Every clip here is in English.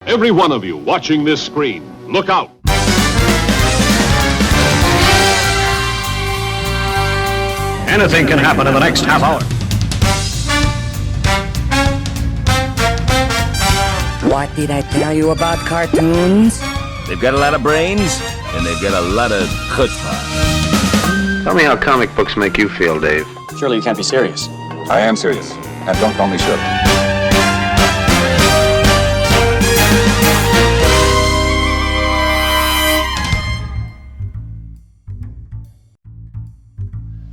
Every one of you watching this screen, look out. Anything can happen in the next half hour. What did I tell you about cartoons? They've got a lot of brains, and they've got a lot of chutzpah. Tell me how comic books make you feel, Dave. Surely you can't be serious. I am serious, and don't call me Shirley.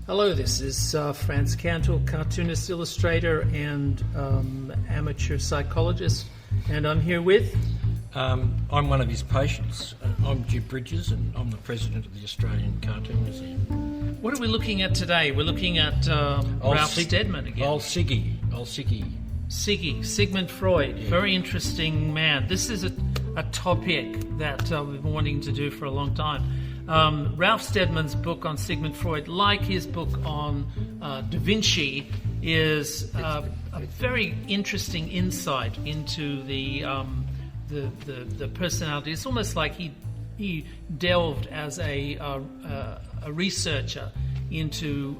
Hello, this is Frantz, Kantor, cartoonist, illustrator, and amateur psychologist, and I'm here with... I'm one of his patients. I'm Jim Bridges, and I'm the president of the Australian Cartoon Museum. What are we looking at today? We're looking at Ralph Steadman again. Old Siggy. Siggy, Sigmund Freud, yeah. Very interesting man. This is a topic that we've been wanting to do for a long time. Ralph Steadman's book on Sigmund Freud, like his book on Da Vinci, is a very interesting insight into the personality. It's almost like he delved as a researcher into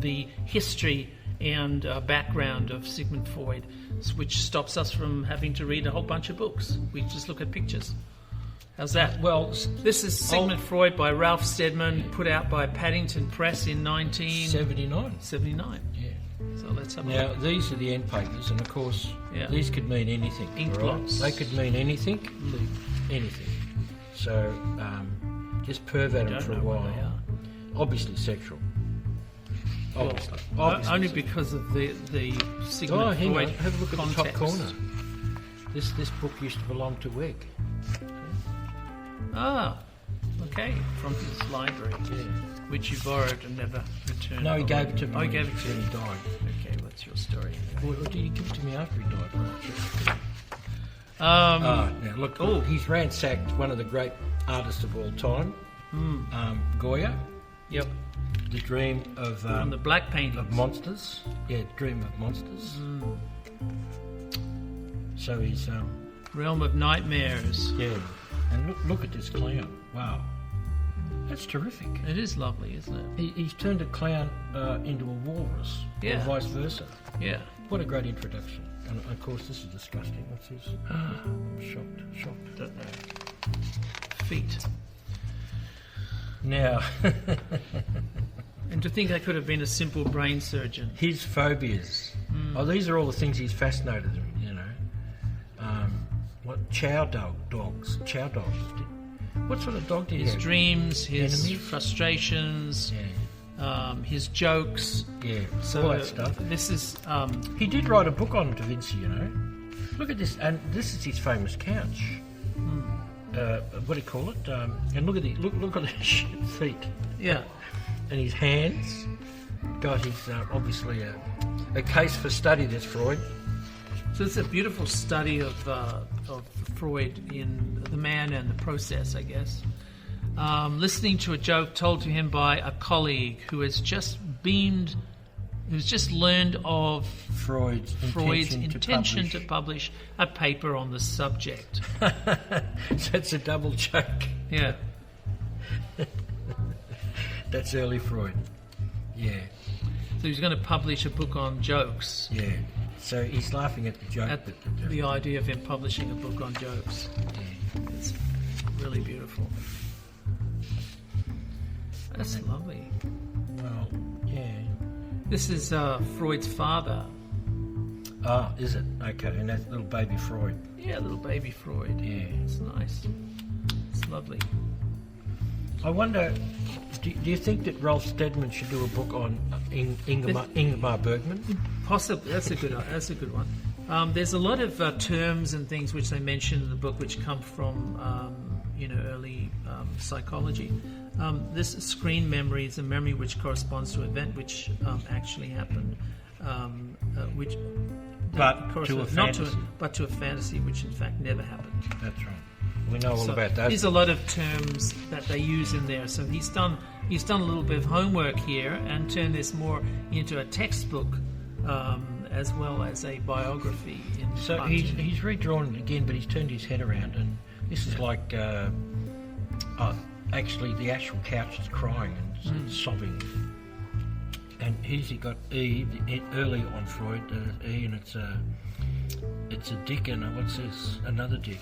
the history and background of Sigmund Freud, which stops us from having to read a whole bunch of books. We just look at pictures. How's that? Well, this is Sigmund Freud by Ralph Steadman, put out by Paddington Press in 1979. Yeah. So let's have a now, look. These are the end papers, and of course, these could mean anything. Ink blots. They could mean anything. Anything. So just perv at them for a while. They are. Obviously sexual. Obviously. Only because of the Sigmund Freud have a look at context. the top corner. This book used to belong to Weg. Ah, okay, from his library, which you borrowed and never returned. No, he gave it to me. Oh, he gave it to you. He died. Okay, what's your story? Or did he give it to me after he died? Now look, he's ransacked one of the great artists of all time, Goya. Yep. The Dream of... on the black painting. Of monsters. Yeah, Dream of Monsters. So he's... Realm of Nightmares. Yeah. And look at this clown. Wow. That's terrific. It is lovely, isn't it? He's turned a clown into a walrus. Yeah. Or vice versa. Yeah. What a great introduction. And of course, this is disgusting. What's this? I'm shocked. Don't know. Feet. Now... And to think that could have been a simple brain surgeon. His phobias. Oh, these are all the things he's fascinated in, you know. What chow dogs? Chow dogs. What sort of dog did he have? His dreams, his Enemies? Frustrations, his jokes. Yeah, so all that stuff. This is... he did write a book on Da Vinci, you know. Look at this, and this is his famous couch. What do you call it? And look at his feet. Yeah. And his hands. God, he's obviously a case for study, this Freud. So it's a beautiful study of Freud in The Man and the Process, I guess. Listening to a joke told to him by a colleague who's just learned of Freud's intention to publish a paper on the subject. So it's a double joke. Yeah. That's early Freud. Yeah. So he's going to publish a book on jokes. Yeah. So he's laughing at the joke. At the idea of him publishing a book on jokes. Yeah. It's really beautiful. That's lovely. Well, yeah. This is Freud's father. Ah, is it? Okay, and that's little baby Freud. Yeah, little baby Freud. Yeah. It's nice. It's lovely. I wonder, do you think that Ralph Steadman should do a book on Ingmar Bergman? Possibly. That's a good one. There's a lot of terms and things which they mention in the book which come from early psychology. This screen memory is a memory which corresponds to an event which actually happened, to a fantasy which in fact never happened. That's right. We know all about that. There's a lot of terms that they use in there. So he's done a little bit of homework here and turned this more into a textbook as well as a biography in So he's redrawn it again, but he's turned his head around, and this is like actually the actual couch is crying and sobbing. And here's he got E early on Freud, E, and it's a dick and what's this? Another dick.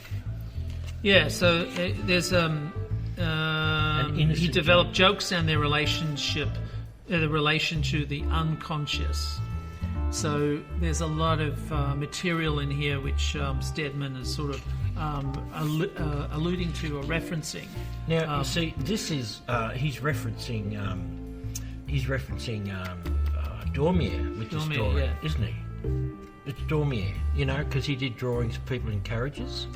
Yeah. So there's he developed jokes and their relationship, the relation to the unconscious. So there's a lot of material in here which Steadman is sort of alluding to or referencing. Now, you see, this is he's referencing Dormier with this story, yeah. isn't he? It's Dormier, you know, because he did drawings of people in carriages.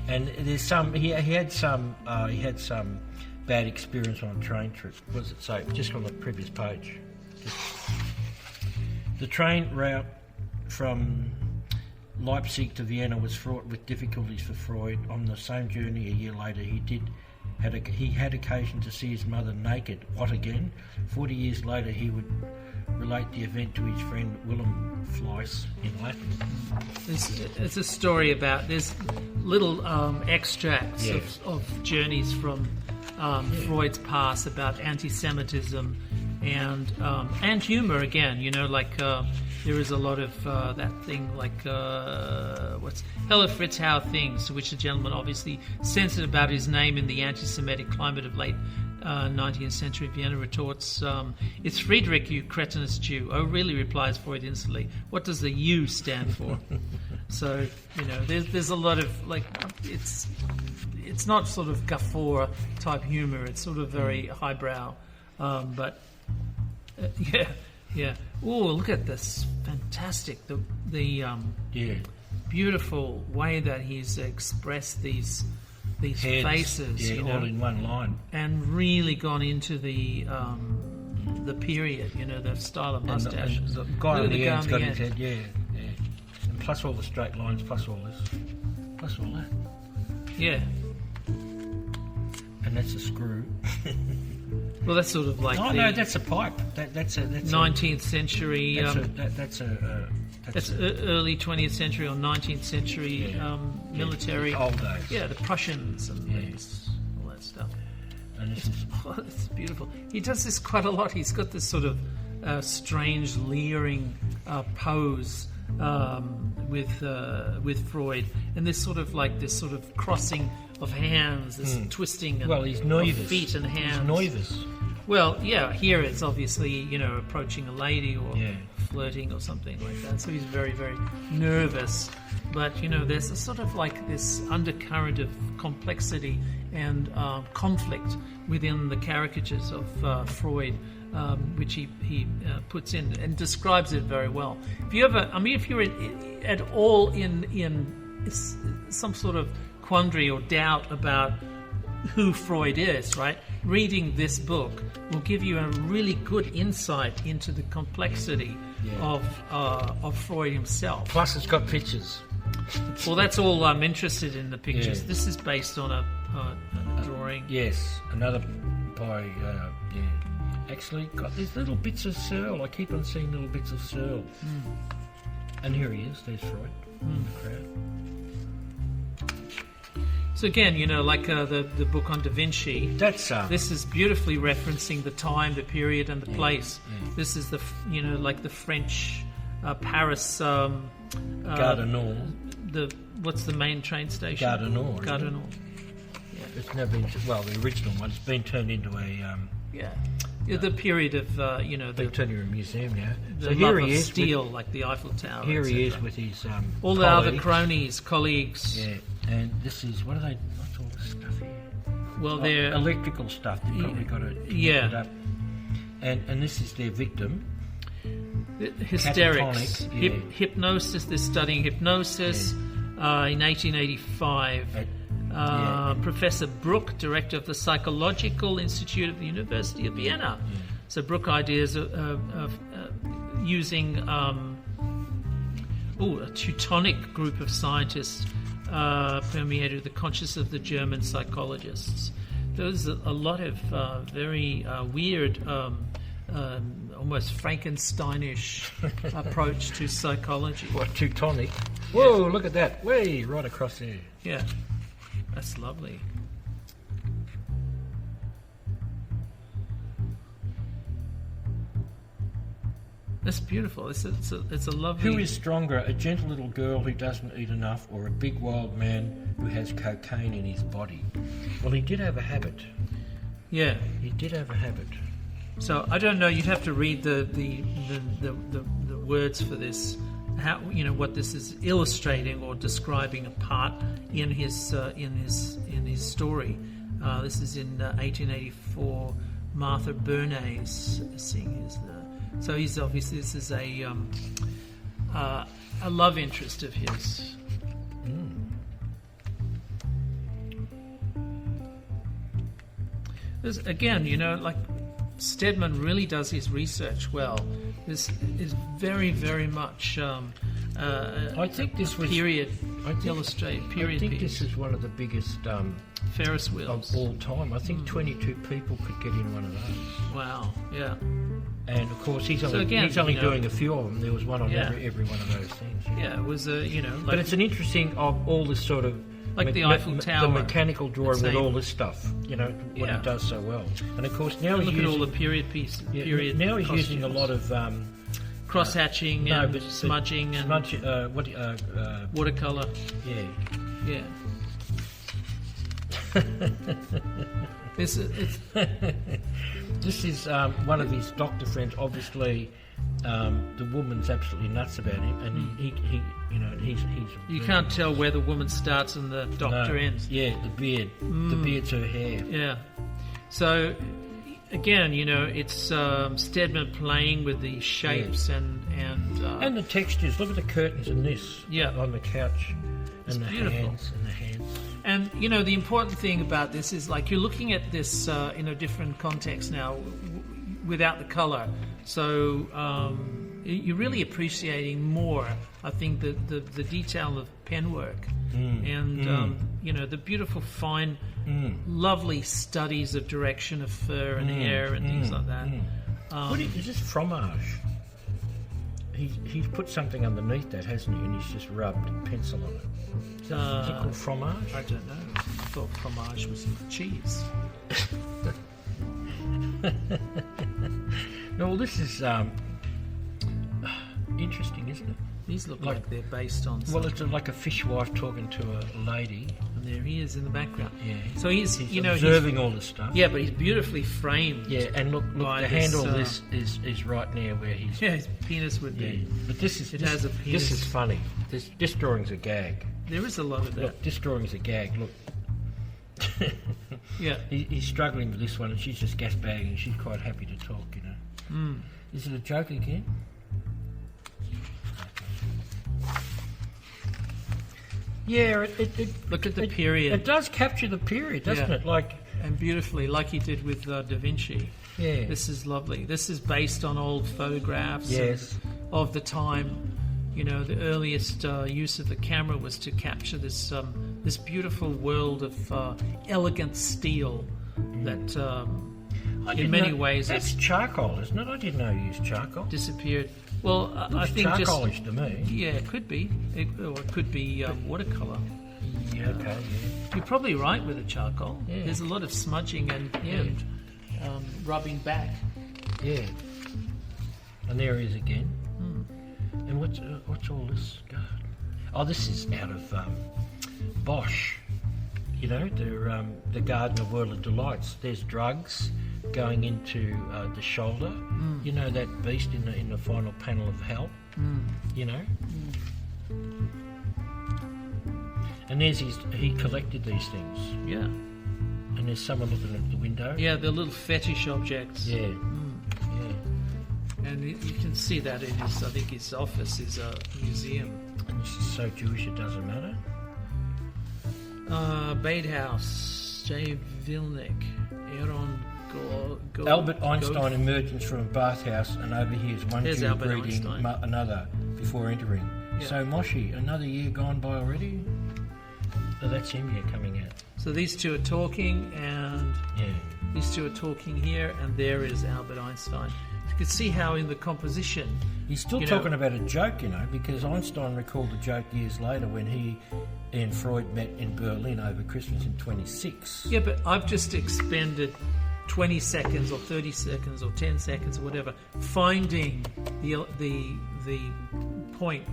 And there's some he had some bad experience on a train trip. What does it say? Just on the previous page. The train route from Leipzig to Vienna was fraught with difficulties for Freud. On the same journey a year later, he had occasion to see his mother naked. What again? 40 years later, he would relate the event to his friend Willem Fleiss in Latin. It's a story about, there's little extracts of journeys from Freud's past about anti-Semitism and humour again, you know, like there is a lot of that thing like what's Hello Fritz, how things, to which the gentleman obviously censored about his name in the anti-Semitic climate of late 19th century Vienna retorts, it's Friedrich, you cretinous Jew. Oh really, replies Freud instantly. What does the U stand for? So, you know, there's a lot of, like, it's not sort of guffaw type humour, it's sort of very highbrow, but yeah. Oh, look at this, fantastic, the beautiful way that he's expressed these Heads, faces, all in one line, and really gone into the period, you know, the style of mustaches. And the guy on the end's got his head, yeah, and plus all the straight lines, plus all this, plus all that. Yeah. And that's a screw. Well, that's sort of like no, that's a pipe. That's 19th century. That's early 20th century or 19th century military. Old days. Yeah, the Prussians and things, all that stuff. And it's beautiful. He does this quite a lot. He's got this sort of strange, leering pose with Freud, and this sort of crossing of hands, this twisting of feet and hands. He's nervous. Well, yeah, here it's obviously, you know, approaching a lady or flirting or something like that. So he's very, very nervous. But, you know, there's a sort of like this undercurrent of complexity and conflict within the caricatures of Freud, which he puts in and describes it very well. If you ever, if you're at all in some sort of quandary or doubt about who Freud is, right? Reading this book will give you a really good insight into the complexity of Freud himself. Plus, it's got pictures. Well, that's all I'm interested in, the pictures. Yeah. This is based on a drawing. Yes, another by actually got these little bits of Searle. I keep on seeing little bits of Searle. And here he is. There's Freud in the crowd. So again, you know, like the book on Da Vinci, this is beautifully referencing the time, the period, and the place. Yeah. This is the French Paris Gare du Nord. What's the main train station? Gare du Nord. Gare du Nord. Yeah. It's now been the original one. It's been turned into a the period of they've turned into a museum now. So here he is, steel, like the Eiffel Tower. Here he is with his all the other colleagues. Yeah. And this is, what's all this stuff here? Well, they're electrical stuff. They've probably got to it up. And this is their victim. Hysterics. Hypnosis. They're studying hypnosis in 1885. Professor Bruck, director of the Psychological Institute of the University of Vienna. Yeah. So Bruck ideas of using a Teutonic group of scientists permeated the consciousness of the German psychologists. There was a lot of very weird almost Frankensteinish approach to psychology. What, Teutonic? Whoa, look at that. Way right across there. Yeah, that's lovely. That's beautiful. It's a lovely... Who is stronger, a gentle little girl who doesn't eat enough, or a big wild man who has cocaine in his body? Well, he did have a habit. Yeah. He did have a habit. So I don't know. You'd have to read the words for this. How, you know, what this is illustrating or describing a part in his story. This is in 1884. Martha Bernays singing. So he's obviously, this is a love interest of his. There's, again, you know, like Steadman really does his research well. This is very, very much I think this was period illustrated period. I think piece. this is one of the biggest Ferris wheels of all time. I think 22 people could get in one of those. Wow, yeah. And of course, he's only again, you know, doing a few of them. There was one on Yeah. every one of those things. Yeah, it was you know, like, But it's an interesting of all this sort of Like the Eiffel Tower. the mechanical drawing with Same. all this stuff. You know what Yeah. he does so well. And of course now he's look using at all the period pieces. yeah, Period. now he's costumes. using a lot of cross hatching and smudging and watercolor. yeah. Yeah. It's This is one of his doctor friends. Obviously, the woman's absolutely nuts about him, and he you know, he's. you can't tell where the woman starts and the doctor ends. Yeah, the beard. The beard's her hair. Yeah. So again, you know, it's Steadman playing with the shapes and And the textures. Look at the curtains in this. Yeah. On the couch. It's And the beautiful. hands. And the hands. And, you know, the important thing about this is, like, you're looking at this in a different context now without the colour. So you're really appreciating more, I think, the detail of pen work and, you know, the beautiful, fine, lovely studies of direction of fur and hair and things like that. Is this fromage? He's put something underneath that, hasn't he? And he's just rubbed a pencil on it. Is it called fromage? I don't know. I thought fromage was cheese. No, well, this is interesting, isn't it? These look like they're based on Well, something. it's like a fishwife talking to a lady. And there he is in the background. Yeah. So he's you know, observing all this stuff. yeah, but he's beautifully framed. Yeah, and look, by the this, handle of this is right near where he's. Yeah, his penis would Yeah, be. but this has a penis. This is funny. This drawing's a gag. There is a lot of that. Look, this drawing's a gag. Look. Yeah. He's struggling with this one, and she's just gasbagging. She's quite happy to talk, you know. Is it a joke again? Yeah, it Look at the period. It does capture the period, doesn't Yeah. it? Like, And beautifully, like he did with Da Vinci. yeah. This is lovely. This is based on old photographs Yes. of the time. You know, the earliest use of the camera was to capture this this beautiful world of elegant steel that in many ways that's has charcoal, isn't it? I didn't know you used charcoal. disappeared. Well, I Looks think just... charcoalish to me. Yeah, it could be. Or it could be watercolour. Yeah, okay, yeah. You're probably right with the charcoal. Yeah. There's a lot of smudging and rubbing back. Yeah. And there he is again. And what's all this? God. Oh, this is out of Bosch. You know, the Garden of World of Delights. There's drugs going into the shoulder. You know, that beast in the final panel of Hell. You know. And there's he collected these things. Yeah. And there's someone looking at the window. Yeah, they're little fetish objects. Yeah. Yeah. And you can see that in his, I think his office is a museum. And this is so Jewish it doesn't matter. Badehouse, J. Vilnick, Aaron Albert Einstein emerges from a bathhouse and overhears one There's Jew Albert greeting Einstein. another before entering. Yeah. So, Moshi, another year gone by already? Oh, that's him here coming out. So these two are talking, and Yeah. these two are talking here, and there is Albert Einstein. you could see how in the composition... He's still talking about a joke, because Einstein recalled the joke years later when he and Freud met in Berlin over Christmas in 26. Yeah, but I've just expended 20 seconds or 30 seconds or 10 seconds or whatever finding the point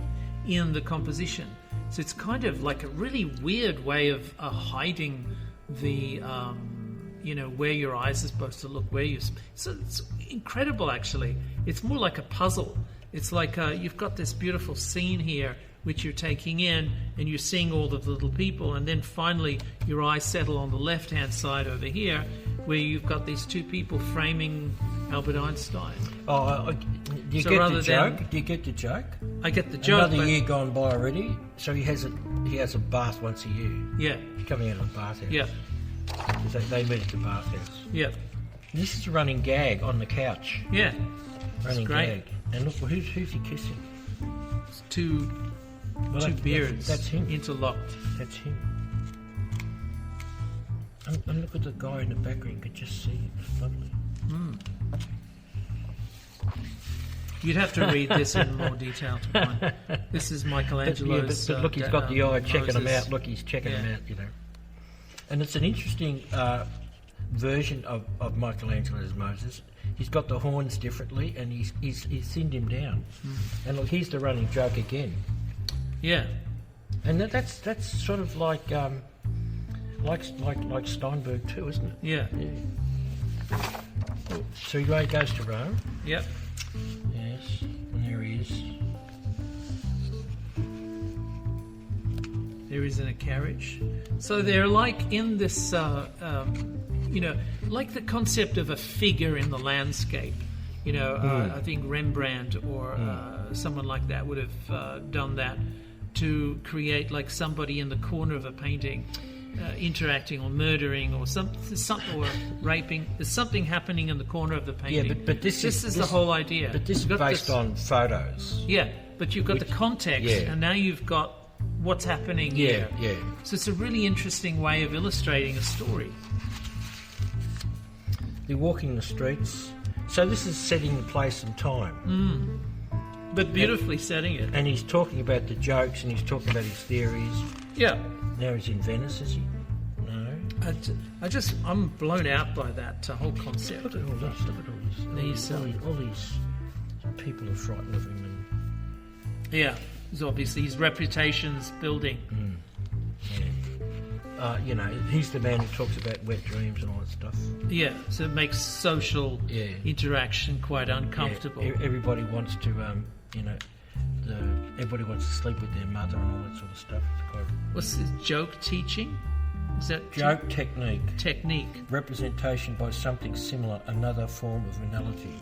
in the composition. So it's kind of like a really weird way of hiding the... where your eyes are supposed to look, so it's incredible, actually. It's more like a puzzle. It's like you've got this beautiful scene here, which you're taking in, and you're seeing all of the little people, and then finally your eyes settle on the left-hand side over here, where you've got these two people framing Albert Einstein. Do you get the joke? Do you get the joke? I get the joke. Another year gone by already, so he has a bath once a year. Yeah. He's coming out of the bathhouse. Yeah. They meet at the bathhouse. Yeah. This is a running gag on the couch. Yeah. Running great. gag. And look, who's he kissing? It's two beards. That's him. Interlocked. That's him. And look at the guy in the background. You can just see him. It's lovely. You'd have to read this in more detail to find. This is Michelangelo's. But look, he's got the eye checking them Moses. out. Look, he's checking them out. And it's an interesting version of Michelangelo's Moses. He's got the horns differently, and he's thinned him down. And look, here's the running joke again. Yeah. And that's sort of like Steinberg too, isn't it? Yeah. So he goes to Rome. Yep. Yes, and there he is. There is in a carriage. So they're like in this, like the concept of a figure in the landscape. I think Rembrandt or someone like that would have done that to create like somebody in the corner of a painting interacting or murdering or something or raping. There's something happening in the corner of the painting. Yeah, but this is the whole idea. But this is based on photos. Yeah, but you've got the context, and now you've got what's happening here. Yeah. So it's a really interesting way of illustrating a story. They're walking the streets. So this is setting the place and time. But beautifully setting it. And he's talking about the jokes and he's talking about his theories. Yeah. Now he's in Venice, is he? No. I'm blown out by that whole concept. Look at all this. Look at all this. All these people are frightened of him. Yeah. Obviously his reputation's building. He's the man who talks about wet dreams and all that stuff. Yeah, so it makes social interaction quite uncomfortable. Yeah. Everybody wants to, everybody wants to sleep with their mother and all that sort of stuff. It's quite... What's this, joke teaching? Is that joke technique? Technique. Representation by something similar, another form of analogy.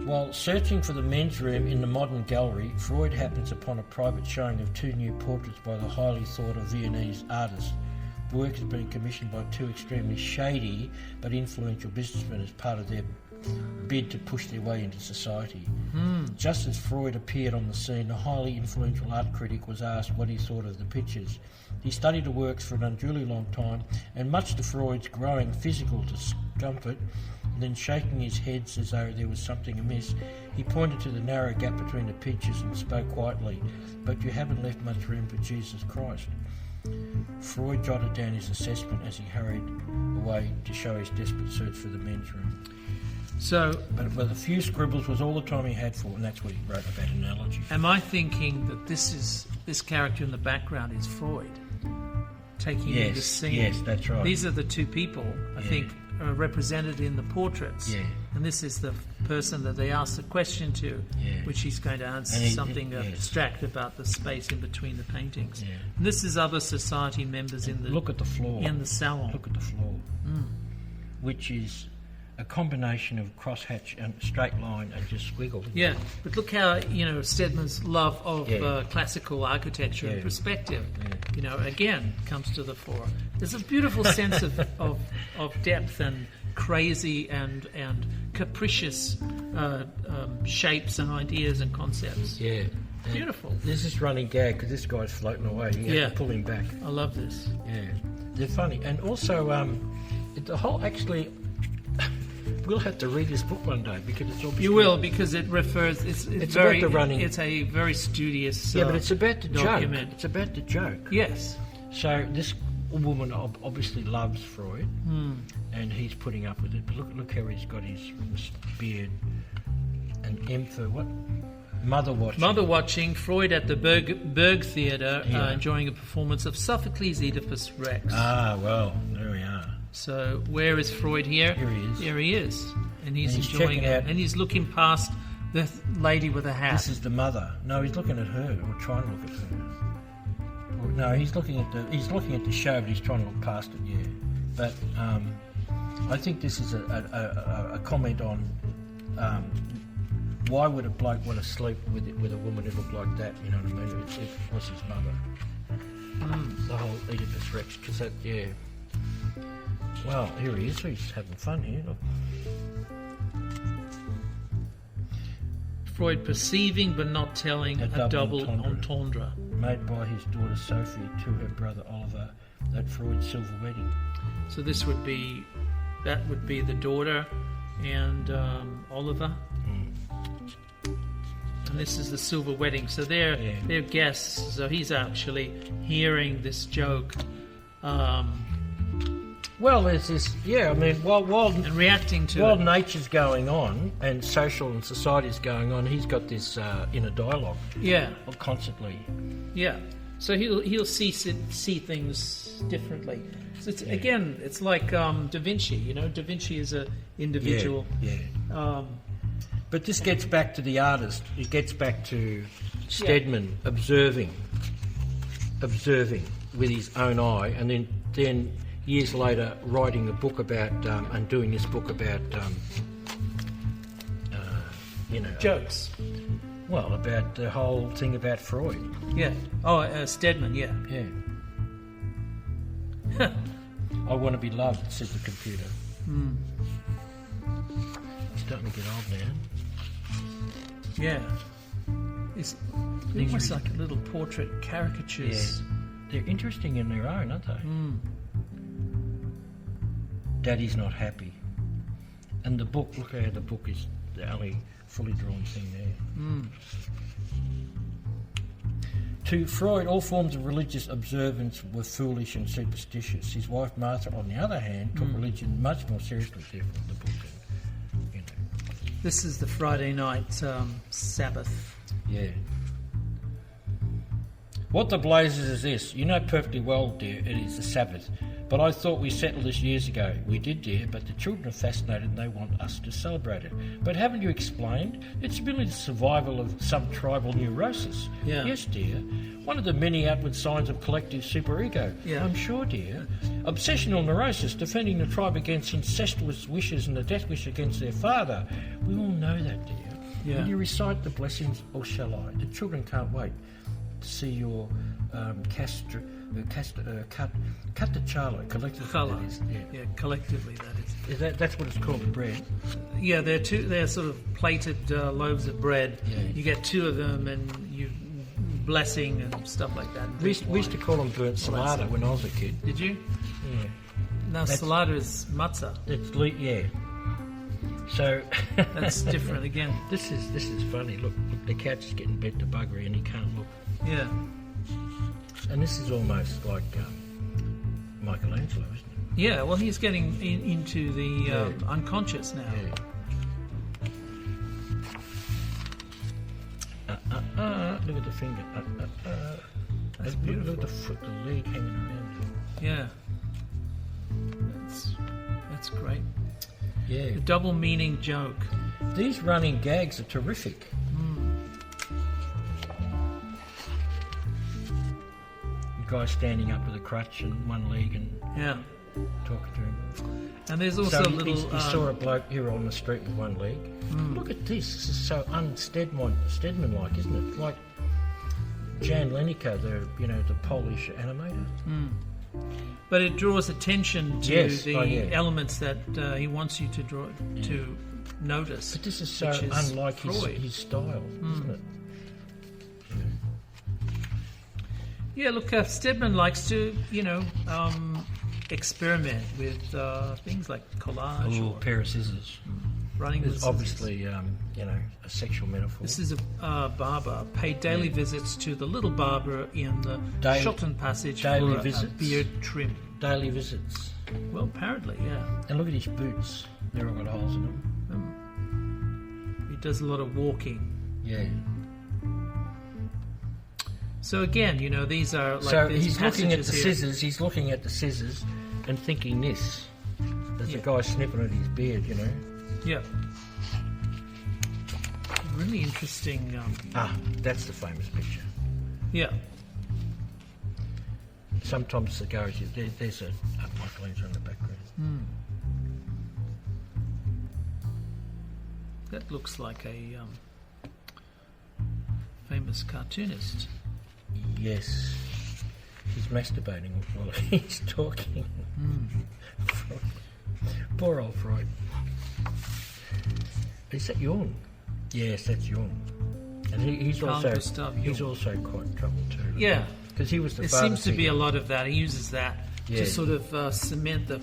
While searching for the men's room in the modern gallery, Freud happens upon a private showing of two new portraits by the highly thought of Viennese artist. The work has been commissioned by two extremely shady but influential businessmen as part of their bid to push their way into society. Just as Freud appeared on the scene, the highly influential art critic was asked what he thought of the pictures. He studied the works for an unduly long time, and much to Freud's growing physical discomfort, then shaking his head as though there was something amiss, he pointed to the narrow gap between the pictures and spoke quietly, "But you haven't left much room for Jesus Christ." Freud jotted down his assessment as he hurried away to show his desperate search for the men's room. But a few scribbles was all the time he had for, and that's what he wrote about analogy. Am I thinking that this character in the background is Freud taking the scene? Yes, that's right. These are the two people, I think, represented in the portraits. Yeah. And this is the person that they asked the question to, which he's going to answer something abstract about the space in between the paintings. Yeah. And this is other society members in the... Look at the floor. In the salon. Look at the floor. Which is a combination of crosshatch and straight line and just squiggle. Yeah, but look how, Steadman's love of classical architecture and perspective, again, comes to the fore. There's a beautiful sense of depth and crazy and capricious shapes and ideas and concepts. Yeah. Beautiful. There's this running gag because this guy's floating away. You have to pull him back. I love this. Yeah. They're funny. And also, The whole actually. We'll have to read this book one day because it's obviously... You will, because it refers... It's very... about the running... It's a very studious Yeah, but it's about the document. joke. It's about the joke. Yes. So this woman obviously loves Freud, and he's putting up with it. But look how he's got his beard. And M for what? Mother watching. Mother watching. Freud at the Berg Theatre, enjoying a performance of Sophocles' Oedipus Rex. Ah, well, there we are. So where is Freud here? Here he is. Here he is. And he's And he's enjoying checking it. out- And he's looking past the lady with a hat. This is the mother. No, he's looking at her, or trying to look at her. Or, no, he's looking at the show, but he's trying to look past it. Yeah, but I think this is a comment on why would a bloke want to sleep with a woman who looked like that? You know what I mean? It was his mother. The whole Oedipus Rex, because that, yeah. Well, here he is. He's having fun here. Look. Freud perceiving but not telling a double entendre. Made by his daughter Sophie to her brother Oliver at Freud's silver wedding. So that would be the daughter and Oliver. And this is the silver wedding. So they're guests. So he's actually hearing this joke. Well, there's this, I mean, and reacting to while it. nature's going on and social and society's going on, he's got this inner dialogue. Yeah. Constantly. Yeah. So he'll see things differently. So it's again, it's like Da Vinci. You know, Da Vinci is an individual. Yeah. But this gets back to the artist. It gets back to Steadman observing with his own eye, and then years later writing a book about and doing this book about jokes. Well, about the whole thing about Freud. Yeah. Oh, Steadman. Yeah. Yeah. I want to be loved, said the computer. He's starting to get old now. Yeah. It's almost like a little portrait caricatures. Yeah. They're interesting in their own, aren't they? Daddy's not happy. And the book, look how the book is the only fully drawn thing there. To Freud, all forms of religious observance were foolish and superstitious. His wife Martha, on the other hand, took religion much more seriously, therefore, the book. And, This is the Friday night Sabbath. Yeah. What the blazes is this? You know perfectly well, dear, it is the Sabbath. But I thought we settled this years ago. We did, dear, but the children are fascinated and they want us to celebrate it. But haven't you explained? It's merely the survival of some tribal neurosis. Yeah. Yes, dear. One of the many outward signs of collective superego. Yeah. I'm sure, dear. Obsessional neurosis, defending the tribe against incestuous wishes and the death wish against their father. We all know that, dear. Yeah. Will you recite the blessings, or shall I? The children can't wait to see your cut the challah collectively. Challah. That is, Yeah, collectively that is. That's what it's called, the bread. Yeah, they're sort of plated loaves of bread. Yeah. You get two of them and you blessing and stuff like that. We used to call them burnt salada when I was a kid. Did you? Yeah. No, salada is matzah. Yeah. So That's different again. This is funny. Look, the cat's getting bent to buggery and he can't look. Yeah. And this is almost like Michelangelo, isn't it? Yeah, well, he's getting into the unconscious now. Yeah. Look at the finger. That's Look beautiful. at the foot, the leg hanging around. Yeah. That's great. Yeah. The double meaning joke. These running gags are terrific. The guy standing up with a crutch and one leg and Yeah. talking to him. And there's also So a little. he saw a bloke here on the street with one leg. Look at this. This is so Steadman-like, isn't it? Like Jan Lenica, the Polish animator. But it draws attention to the yeah. elements that he wants you to to notice. But this is so which is unlike Freud. his style, isn't it? Yeah, look, Steadman likes to, experiment with things like collage Or or a pair of scissors. running with It's scissors. obviously, a sexual metaphor. This is a barber paid daily visits to the little barber in the Schotten Passage daily for visits? a beard trim. Daily visits. Well, apparently, yeah. And look at his boots. They're all got holes in them. He does a lot of walking. Yeah. So again, these are like So these he's looking at the passages here. scissors. He's looking at the scissors and thinking this. There's Yeah. a guy snipping at his beard, Yeah. Really interesting. That's the famous picture. Yeah. Sometimes the garage, there's a Michelangelo in the background. That looks like a famous cartoonist. Yes. He's masturbating while he's talking. Poor old Freud. Is that Jung? Yes, that's Jung. And he's Carl also Gustav he's Jung. also quite troubled too. Yeah. Because he was the There father seems to be figure. a lot of that. He uses that Yeah. to sort of cement the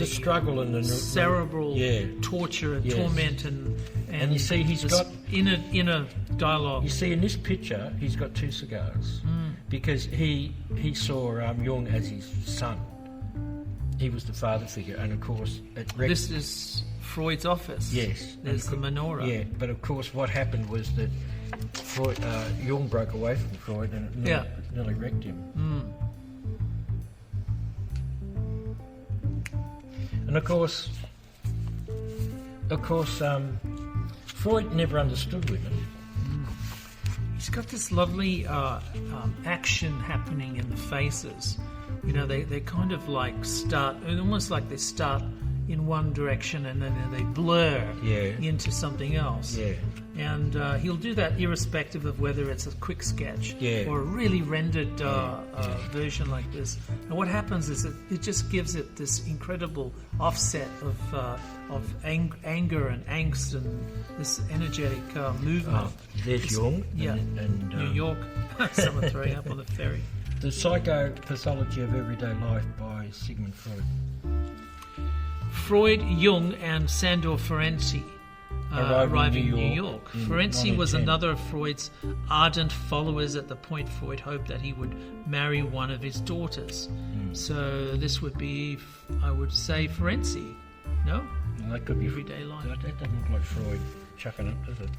struggle and the cerebral torture and Yes. torment and you see he's this got- inner dialogue. You see, in this picture, he's got two cigars because he saw Jung as his son. He was the father figure, and of course, This is Freud's office. Yes. There's the menorah. Yeah, but of course, what happened was that Jung broke away from Freud, and it nearly wrecked him. And of course, Freud never understood women. He's got this lovely action happening in the faces. They kind of like start, almost like they start in one direction and then they blur into something else. Yeah. And he'll do that irrespective of whether it's a quick sketch or a really rendered version like this. And what happens is it just gives it this incredible offset of anger and angst and this energetic movement. There's Jung. Yeah, and New York. Someone throwing up on the ferry. The Psychopathology of Everyday Life by Sigmund Freud. Freud, Jung, and Sandor Ferenczi arriving in New York. in Ferenczi was 1910. another of Freud's ardent followers at the point Freud hoped that he would marry one of his daughters. So this would be, I would say, Ferenczi. No? And that could be Everyday life. That doesn't look like Freud chucking it, does it?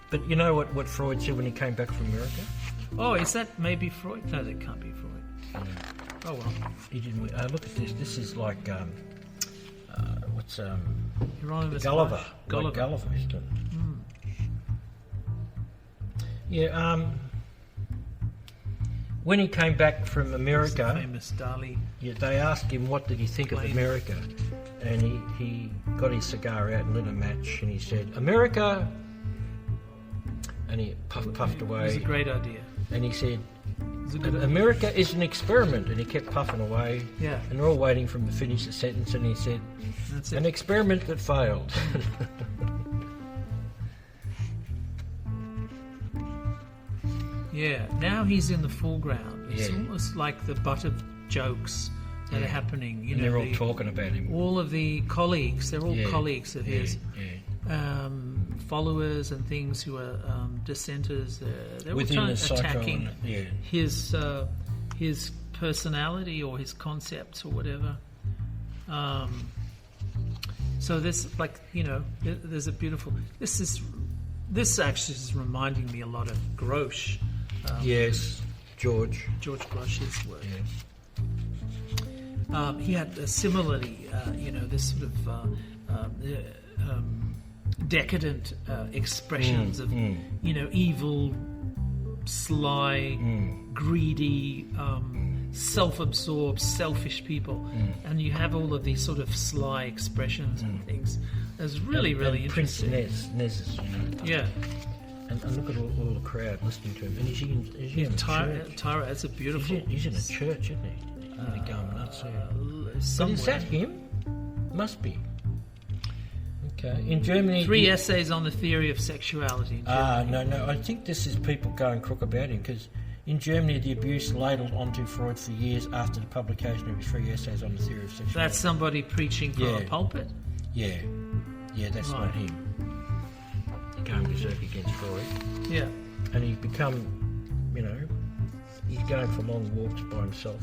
But you know what Freud said when he came back from America? Oh, is that maybe Freud? No, that can't be Freud. Oh, well. He didn't. Look at this. This is like what's Hieronymus Gulliver. Bosch. Like Gulliver, isn't it? Yeah. When he came back from America, Famous Dali. they asked him what did he think of America, and he got his cigar out and lit a match, and he said, "America," and he puffed away. It was a great idea. And he said, It was a good idea. "America is an experiment," and he kept puffing away. Yeah. And they're all waiting for him to finish the sentence, and he said, That's "An it. experiment that failed." Yeah, now he's in the foreground. It's Yeah. almost like the butt of jokes that are happening. And they're all talking about him. All of the colleagues, they're all Yeah. colleagues of his. Yeah. Followers and things who are dissenters. They're all Within trying the psycho attacking and- his personality or his concepts or whatever. So this, there's a beautiful. This actually is reminding me a lot of Grosch. Yes, George. George Grosch's work. Yeah. He had similarly, this sort of decadent expressions of, evil, sly, greedy, self-absorbed, selfish people, and you have all of these sort of sly expressions and things. It's really, really and Prince interesting. Nez, Yeah, And look at all the crowd listening to him. And is he in a church? Tyra, that's a beautiful. He's in a church, isn't he? He's really going nuts there. But somewhere. is that him? Must be. Okay. In Germany... 3 essays on the theory of sexuality in Germany. No. I think this is people going crook about him because In Germany, the abuse ladled onto Freud for years after the publication of his 3 essays on the theory of sexuality. That's somebody preaching from a pulpit? Yeah, that's Right. not him. Going berserk against Freud. Yeah. And he's become, he's going for long walks by himself.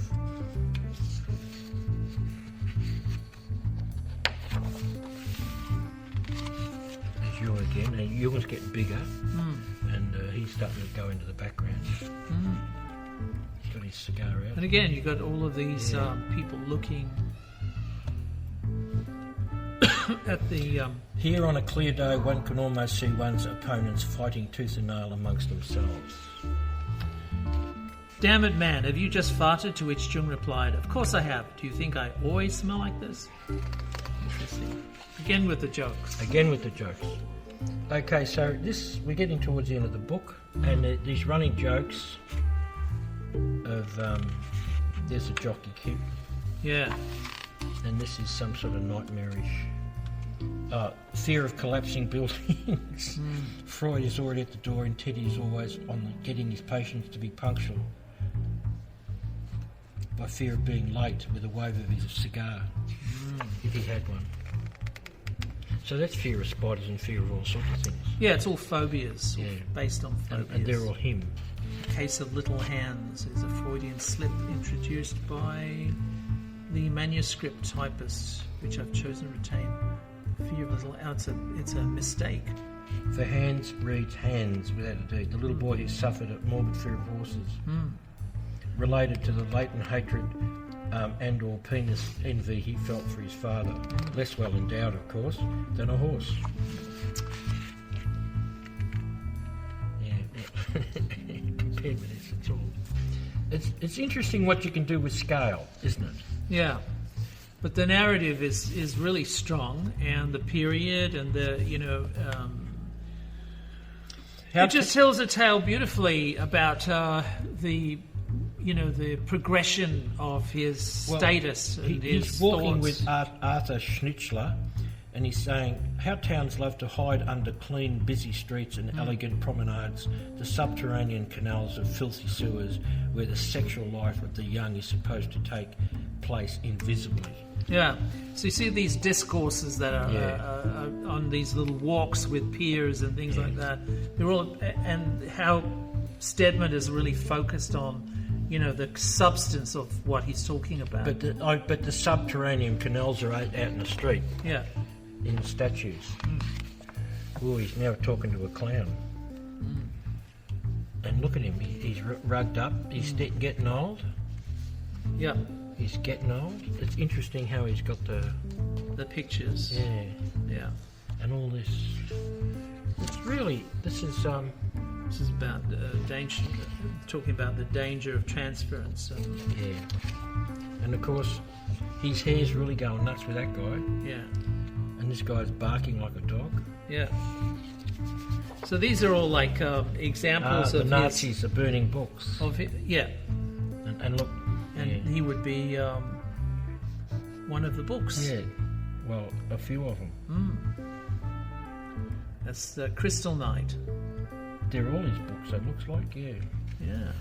There's Jung again, and Jung's getting bigger, and he's starting to go into the background. He's got his cigar out. And again, you've got all of these people looking at the... Here on a clear day, one can almost see one's opponents fighting tooth and nail amongst themselves. Damn it, man, have you just farted? To which Jung replied, of course I have. Do you think I always smell like this? Interesting. Again with the jokes. Okay, so we're getting towards the end of the book, and these running jokes of, there's a jockey kid. Yeah. And this is some sort of nightmarish fear of collapsing buildings. Freud is already at the door, and Teddy is always on getting his patients to be punctual by fear of being late with a wave of his cigar, if he had one. So that's fear of spiders and fear of all sorts of things. Yeah, it's all phobias, based on phobias. And they're all him. Case of Little Hands is a Freudian slip introduced by the manuscript typist, which I've chosen to retain. Fear of little... it's a mistake. For hands reads hands without a D. The little boy who suffered a morbid fear of horses. Related to the latent hatred and or penis envy he felt for his father. Less well endowed, of course, than a horse. Yeah. Compared with this, it's all... It's interesting what you can do with scale, isn't it? Yeah. But the narrative is really strong, and the period and the, it just tells a tale beautifully about the progression of his status and his he's walking thoughts. with Arthur Schnitzler, and he's saying how towns love to hide under clean, busy streets and elegant promenades, the subterranean canals of filthy sewers where the sexual life of the young is supposed to take place invisibly. Yeah, so you see these discourses that are on these little walks with peers and things like that. They're all, and how Steadman is really focused on, the substance of what he's talking about. But the subterranean canals are out in the street. Yeah. In the statues. Oh, he's now talking to a clown. And look at him. He's rugged up. He's getting old. Yeah. He's getting old. It's interesting how he's got the pictures. Yeah. Yeah. And all this. It's really... This is about danger, talking about the danger of transference. Yeah. And of course, his hair's really going nuts with that guy. Yeah. And this guy's barking like a dog. Yeah. So these are all like examples of the Nazis are burning books. Of it, yeah. And look. And he would be one of the books. Yeah. Well, a few of them. That's the Crystal Knight. They're all his books, it looks like, yeah. Yeah.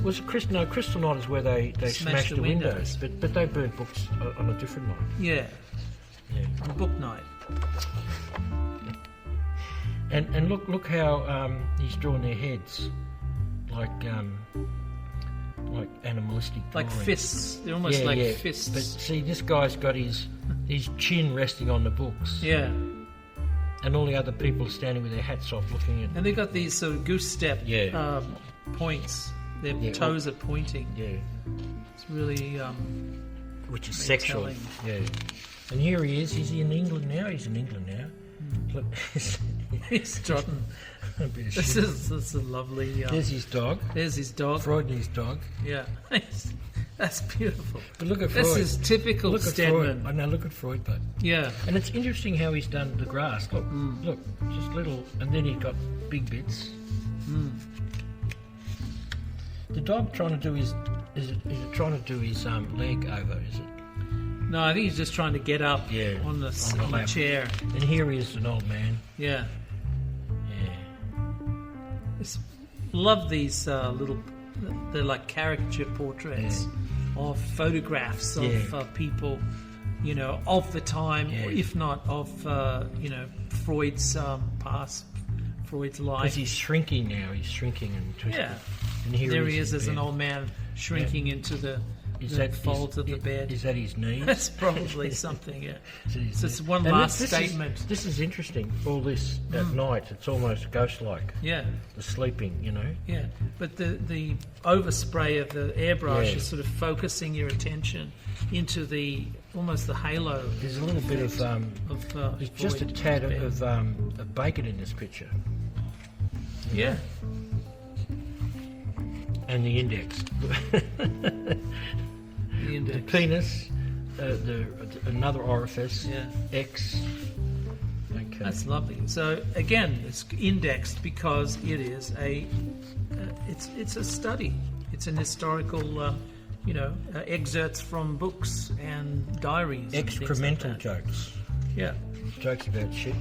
Was it Crystal Knight is where they smashed the windows. But they burnt books on a different night. Yeah. The book night. And look how he's drawn their heads like animalistic like drawings. fists. They're almost like fists. But see, this guy's got his chin resting on the books. Yeah. And all the other people standing with their hats off looking at... And they've got these sort of goose step points. Their toes are pointing. Yeah. It's really... which is sexual. telling. Yeah. And here he is. Is he in England now? He's in England now. Look, he's trotting. This is a lovely... there's his dog. There's his dog. Freud and his dog. Yeah. That's beautiful. But look at Freud. This is typical Steadman. I know, look at Freud, but... Yeah. And it's interesting how he's done the grass. Look, look, just little... And then he's got big bits. The dog trying to do his... Is it trying to do his leg over, is it? No, I think he's just trying to get up on the chair. And here he is, an old man. Yeah. Yeah. Love these little they're like caricature portraits of photographs of people, you know, of the time, or if not of you know, Freud's past, Freud's life. Because he's shrinking now. He's shrinking and twisting. Yeah. And here there he is is as an old man shrinking into the folds of the bed. Is that his knees? That's probably something, yeah. So it's one And last this statement. This is interesting. All this at night, it's almost ghost-like. Yeah. The sleeping, you know. Yeah, but the overspray of the airbrush is sort of focusing your attention into the almost the halo. There's a little bit of there's just a tad of bacon in this picture. Yeah. And the index. The index. The penis, another orifice. Yeah. X. Okay. That's lovely. So again, it's indexed because it is it's a study. It's an historical, you know, excerpts from books and diaries. Excremental and jokes. Yeah. Jokes about shit.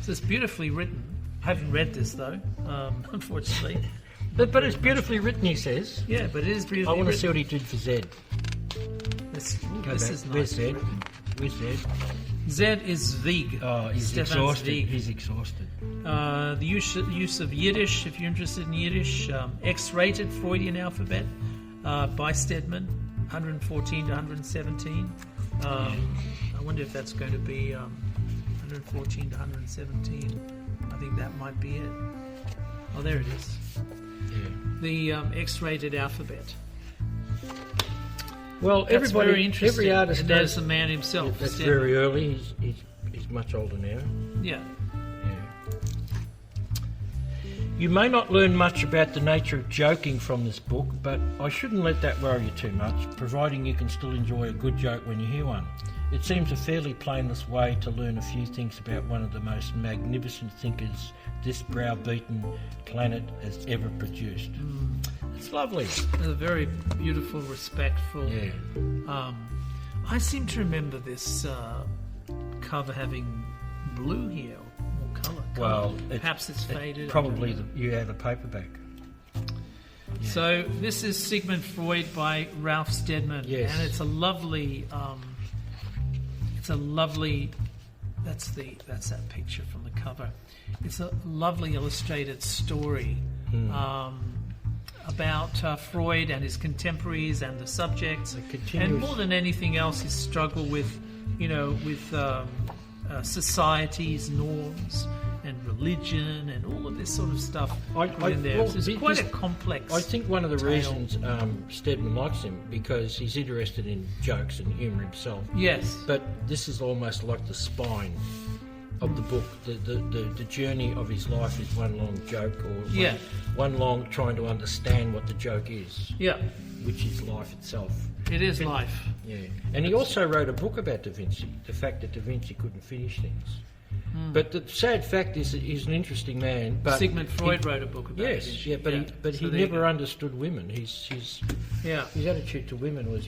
So it's beautifully written. I haven't read this though, unfortunately. But it's beautifully written, he says. Yeah, but it is beautifully written. I want to see what he did for Zed. This Where's is nice. Where's Zed? Where's Zed? Zed is Vig. Oh, he's Stefan's exhausted. Vig. He's exhausted. The use of Yiddish, if you're interested in Yiddish, X-rated Freudian alphabet by Steadman, 114 to 117. I wonder if that's going to be 114 to 117. I think that might be it. Oh, there it is. Yeah. The X-rated alphabet. Well, That's very interesting. every artist and does. there's the man himself. That's Steadman. very early. He's much older now. Yeah. You may not learn much about the nature of joking from this book, but I shouldn't let that worry you too much, providing you can still enjoy a good joke when you hear one. It seems a fairly plainless way to learn a few things about one of the most magnificent thinkers this browbeaten planet has ever produced. It's lovely. A very beautiful, respectful. Yeah. I seem to remember this cover having blue here, or colour. Well, perhaps it's faded. Probably you had a paperback. Yeah. So this is Sigmund Freud by Ralph Steadman, Yes. and it's a lovely. That's that picture from the cover. It's a lovely illustrated story about Freud and his contemporaries and the subjects, and more than anything else, his struggle with, you know, with society's norms and religion and all of this sort of stuff in there. Well, So it's quite a complex. I think one of the tale. reasons Steadman likes him because he's interested in jokes and humour himself. Yes. But this is almost like the spine of the book. The journey of his life is one long joke, or one long trying to understand what the joke is. Yeah. Which is life itself. It is life. Yeah. And he also wrote a book about Da Vinci, the fact that Da Vinci couldn't finish things. But the sad fact is that he's an interesting man. But Sigmund Freud wrote a book about it. Yes, yeah, but he never understood women. His attitude to women was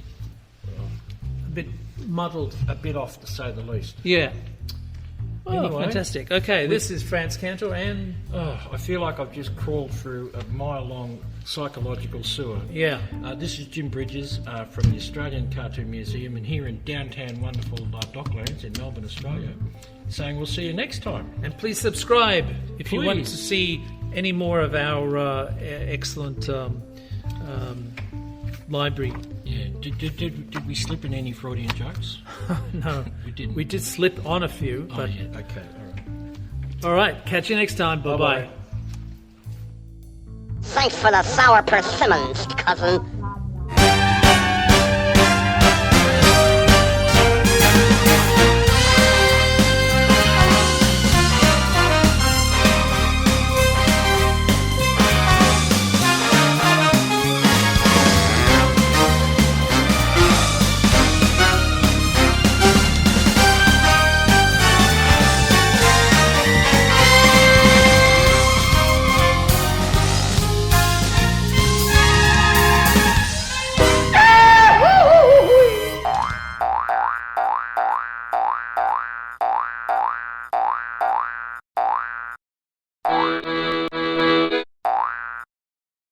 a bit muddled, a bit off to say the least. Yeah. Oh, Anyway, fantastic. Okay, this is Frantz Kantor, and I feel like I've just crawled through a mile-long psychological sewer. Yeah. This is Jim Bridges from the Australian Cartoon Museum, and here in downtown wonderful Docklands in Melbourne, Australia, saying we'll see you next time. And please subscribe if you want to see any more of our excellent library. Yeah. Did we slip in any Freudian jokes? No, we didn't. We did slip on a few, but yeah. Okay. All right. All right. Catch you next time. Bye bye. Thanks for the sour persimmons, cousin.